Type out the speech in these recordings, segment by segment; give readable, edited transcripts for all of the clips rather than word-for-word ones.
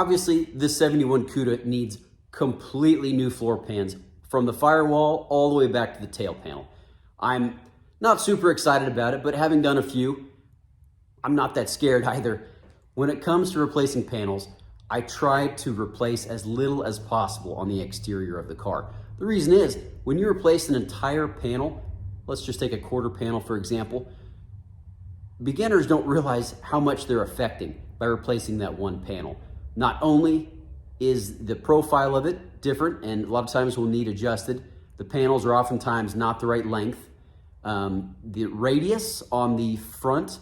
Obviously, this 71 Cuda needs completely new floor pans from the firewall all the way back to the tail panel. I'm not super excited about it, but having done a few, I'm not that scared either. When it comes to replacing panels, I try to replace as little as possible on the exterior of the car. The reason is, when you replace an entire panel, let's just take a quarter panel for example, beginners don't realize how much they're affecting by replacing that one panel. Not only is the profile of it different, and a lot of times will need adjusted, the panels are oftentimes not the right length. The radius on the front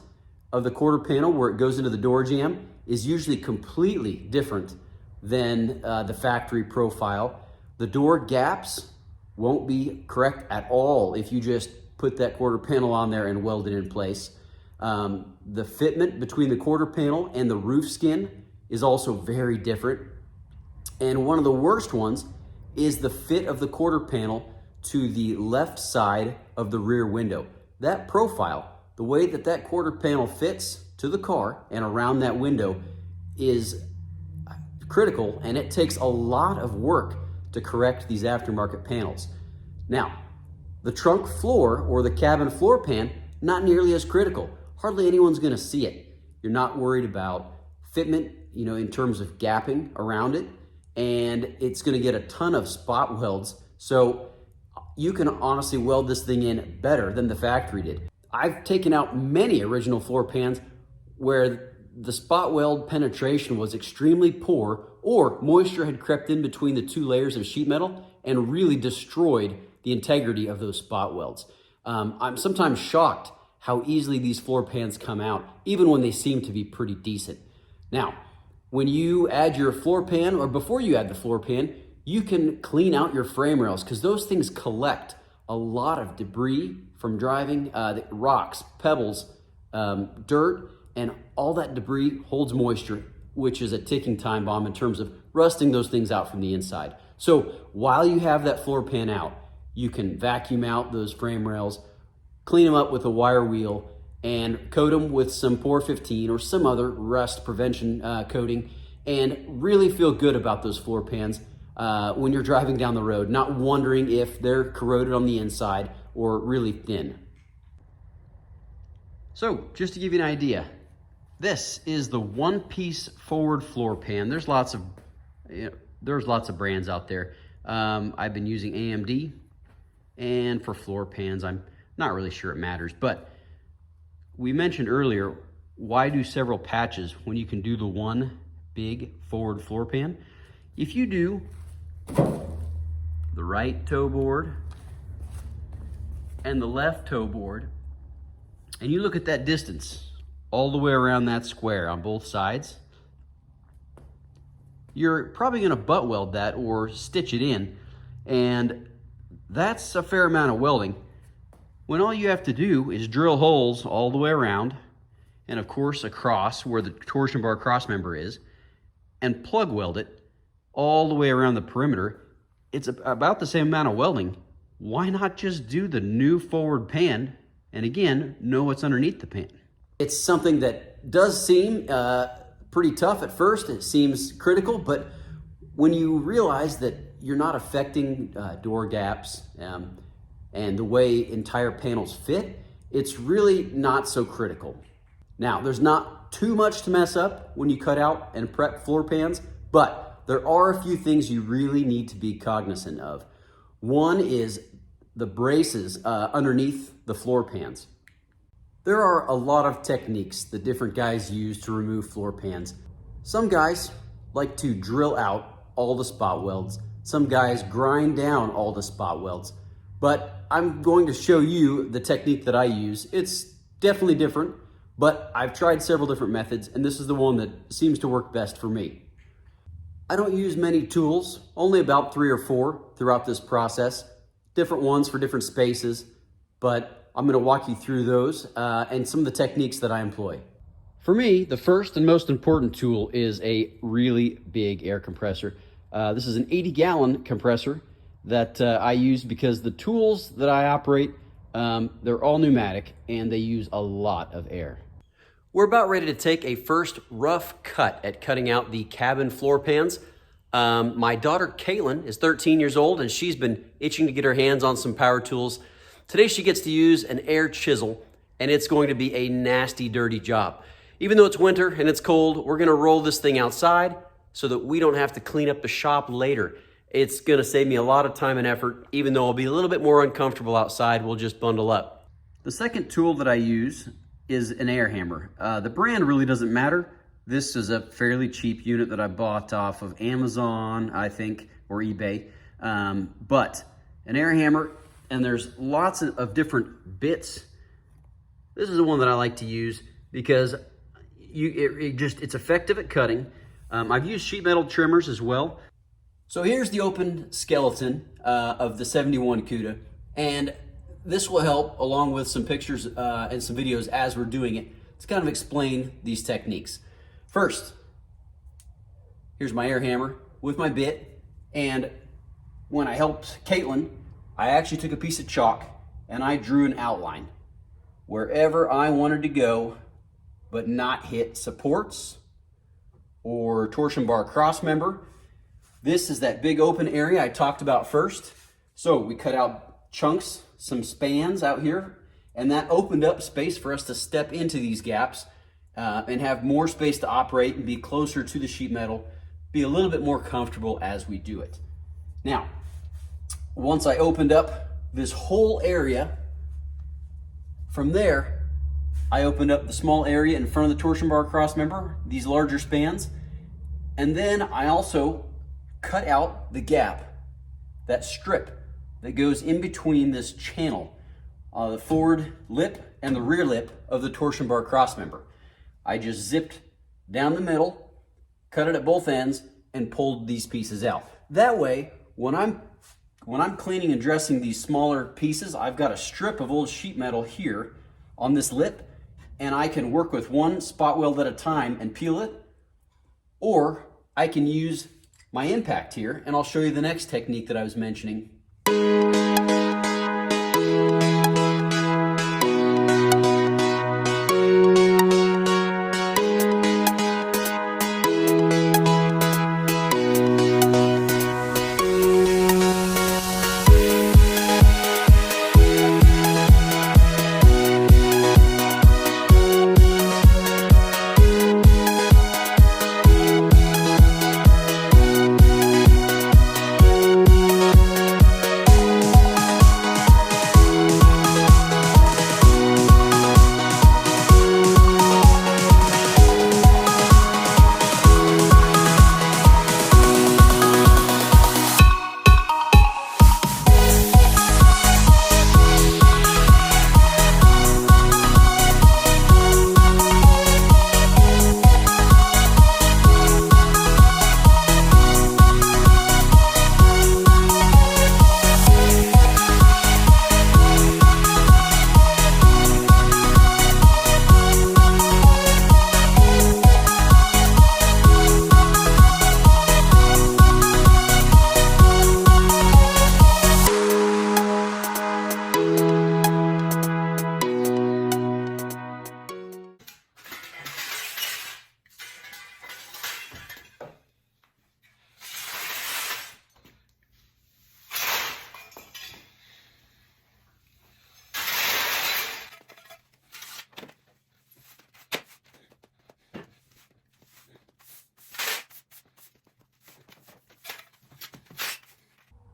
of the quarter panel where it goes into the door jamb is usually completely different than the factory profile. The door gaps won't be correct at all if you just put that quarter panel on there and weld it in place. The fitment between the quarter panel and the roof skin is also very different. And one of the worst ones is the fit of the quarter panel to the left side of the rear window. That profile, the way that that quarter panel fits to the car and around that window is critical, and it takes a lot of work to correct these aftermarket panels. Now, the trunk floor or the cabin floor pan, not nearly as critical. Hardly anyone's gonna see it. You're not worried about fitment, in terms of gapping around it, and it's gonna get a ton of spot welds. So you can honestly weld this thing in better than the factory did. I've taken out many original floor pans where the spot weld penetration was extremely poor, or moisture had crept in between the two layers of sheet metal and really destroyed the integrity of those spot welds. I'm sometimes shocked how easily these floor pans come out, even when they seem to be pretty decent. Now, when you add your floor pan, or before you add the floor pan, you can clean out your frame rails, because those things collect a lot of debris from driving, rocks, pebbles, dirt, and all that debris holds moisture, which is a ticking time bomb in terms of rusting those things out from the inside. So while you have that floor pan out, you can vacuum out those frame rails, clean them up with a wire wheel, and coat them with some POR 15 or some other rust prevention coating, and really feel good about those floor pans when you're driving down the road, not wondering if they're corroded on the inside or really thin. So just to give you an idea, this is the one-piece forward floor pan. There's lots of brands out there. I've been using AMD, and for floor pans, I'm not really sure it matters, but we mentioned earlier, why do several patches when you can do the one big forward floor pan? If you do the right toe board and the left toe board, and you look at that distance all the way around that square on both sides, you're probably gonna butt weld that or stitch it in, and that's a fair amount of welding, when all you have to do is drill holes all the way around, and of course across where the torsion bar cross member is, and plug weld it all the way around the perimeter. It's about the same amount of welding. Why not just do the new forward pan, and again, know what's underneath the pan? It's something that does seem pretty tough at first. It seems critical, but when you realize that you're not affecting door gaps and the way entire panels fit, it's really not so critical. Now, there's not too much to mess up when you cut out and prep floor pans, but there are a few things you really need to be cognizant of. One is the braces underneath the floor pans. There are a lot of techniques that different guys use to remove floor pans. Some guys like to drill out all the spot welds. Some guys grind down all the spot welds. But I'm going to show you the technique that I use. It's definitely different, but I've tried several different methods, and this is the one that seems to work best for me. I don't use many tools, only about 3 or 4 throughout this process. Different ones for different spaces, but I'm gonna walk you through those and some of the techniques that I employ. For me, the first and most important tool is a really big air compressor. This is an 80-gallon compressor that I use because the tools that I operate, they're all pneumatic and they use a lot of air. We're about ready to take a first rough cut at cutting out the cabin floor pans. My daughter Caitlin is 13 years old and she's been itching to get her hands on some power tools. Today she gets to use an air chisel and it's going to be a nasty, dirty job. Even though it's winter and it's cold, we're gonna roll this thing outside so that we don't have to clean up the shop later. It's gonna save me a lot of time and effort. Even though I'll be a little bit more uncomfortable outside, we'll just bundle up. The second tool that I use is an air hammer. The brand really doesn't matter. This is a fairly cheap unit that I bought off of Amazon, I think, or eBay. But an air hammer, and there's lots of different bits. This is the one that I like to use because it's effective at cutting. I've used sheet metal trimmers as well. So here's the open skeleton of the 71 Cuda, and this will help, along with some pictures and some videos as we're doing it, to kind of explain these techniques. First, here's my air hammer with my bit, and when I helped Caitlin, I actually took a piece of chalk and I drew an outline wherever I wanted to go, but not hit supports or torsion bar cross member. This is that big open area I talked about first. So we cut out chunks, some spans out here, and that opened up space for us to step into these gaps and have more space to operate and be closer to the sheet metal, be a little bit more comfortable as we do it. Now, once I opened up this whole area, from there, I opened up the small area in front of the torsion bar cross member, these larger spans, and then I also cut out the gap, that strip that goes in between this channel, the forward lip and the rear lip of the torsion bar cross member. I just zipped down the middle, cut it at both ends, and pulled these pieces out. That way, when I'm cleaning and dressing these smaller pieces, I've got a strip of old sheet metal here on this lip, and I can work with one spot weld at a time and peel it, or I can use my impact here, and I'll show you the next technique that I was mentioning.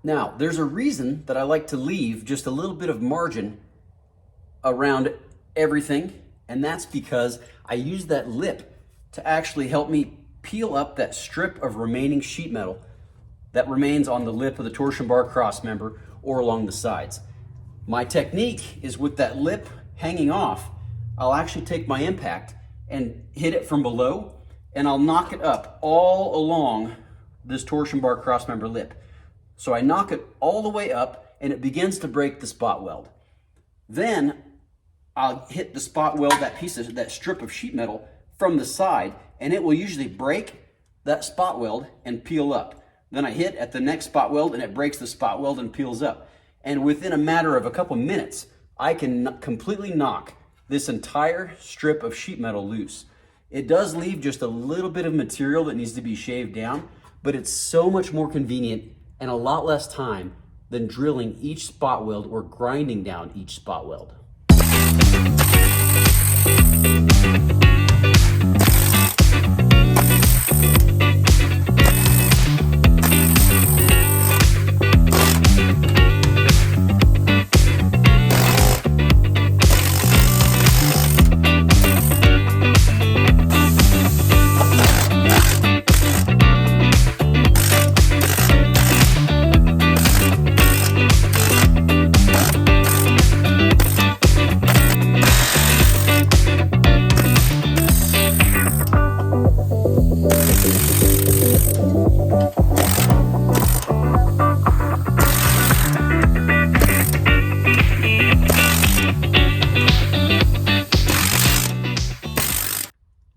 Now, there's a reason that I like to leave just a little bit of margin around everything, and that's because I use that lip to actually help me peel up that strip of remaining sheet metal that remains on the lip of the torsion bar cross member or along the sides. My technique is with that lip hanging off, I'll actually take my impact and hit it from below, and I'll knock it up all along this torsion bar cross member lip. So I knock it all the way up and it begins to break the spot weld. Then I'll hit the spot weld, that strip of sheet metal from the side, and it will usually break that spot weld and peel up. Then I hit at the next spot weld and it breaks the spot weld and peels up. And within a matter of a couple minutes, I can completely knock this entire strip of sheet metal loose. It does leave just a little bit of material that needs to be shaved down, but it's so much more convenient and a lot less time than drilling each spot weld or grinding down each spot weld.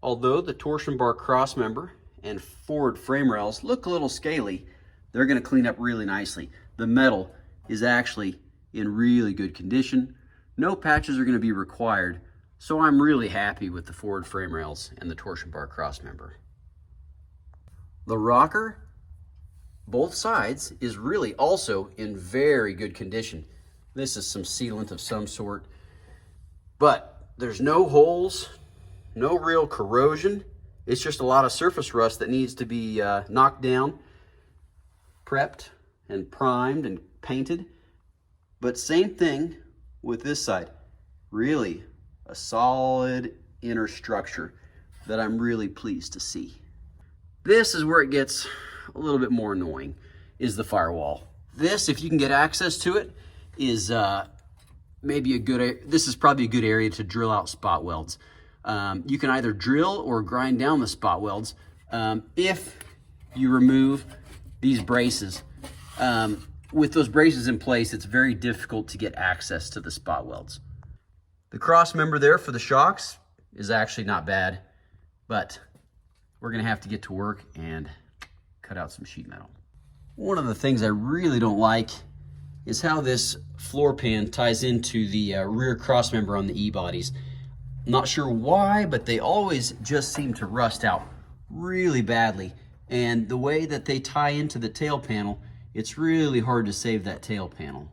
Although the torsion bar cross member and forward frame rails look a little scaly, they're going to clean up really nicely. The metal is actually in really good condition. No patches are going to be required, so I'm really happy with the forward frame rails and the torsion bar cross member. The rocker, both sides, is really also in very good condition. This is some sealant of some sort, but there's no holes, no real corrosion. It's just a lot of surface rust that needs to be knocked down, prepped and primed and painted. But same thing with this side. Really a solid inner structure that I'm really pleased to see. This is where it gets a little bit more annoying, is the firewall. This, if you can get access to it, is this is probably a good area to drill out spot welds. You can either drill or grind down the spot welds if you remove these braces. With those braces in place, it's very difficult to get access to the spot welds. The cross member there for the shocks is actually not bad, but we're gonna have to get to work and cut out some sheet metal. One of the things I really don't like is how this floor pan ties into the rear cross member on the E-bodies. Not sure why, but they always just seem to rust out really badly. And the way that they tie into the tail panel, it's really hard to save that tail panel.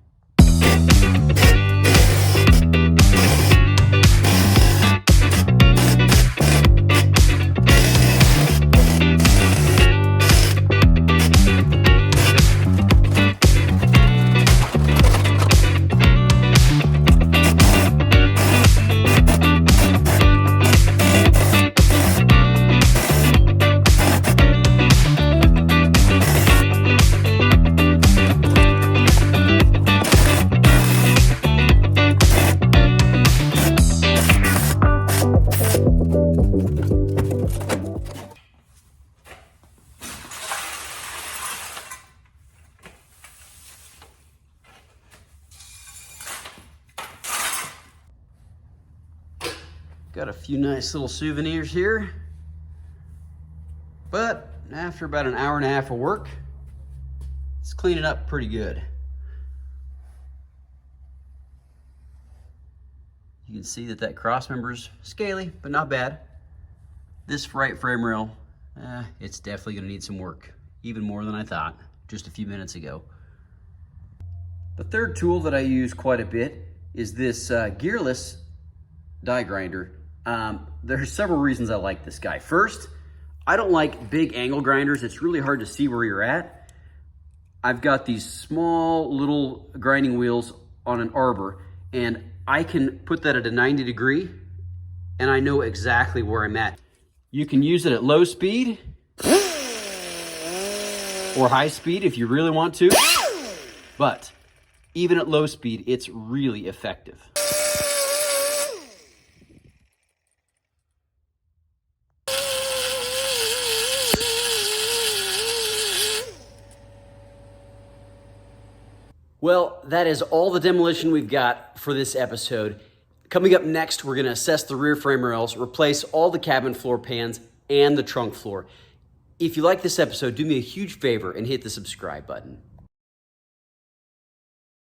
Got a few nice little souvenirs here, but after about an hour and a half of work, it's cleaning up pretty good. You can see that cross member's scaly, but not bad. This right frame rail, it's definitely gonna need some work, even more than I thought just a few minutes ago. The third tool that I use quite a bit is this gearless die grinder. There's several reasons I like this guy. First, I don't like big angle grinders. It's really hard to see where you're at. I've got these small little grinding wheels on an arbor, and I can put that at a 90 degree and I know exactly where I'm at. You can use it at low speed or high speed if you really want to, but even at low speed, it's really effective. Well, that is all the demolition we've got for this episode. Coming up next, we're gonna assess the rear frame rails, replace all the cabin floor pans and the trunk floor. If you like this episode, do me a huge favor and hit the subscribe button.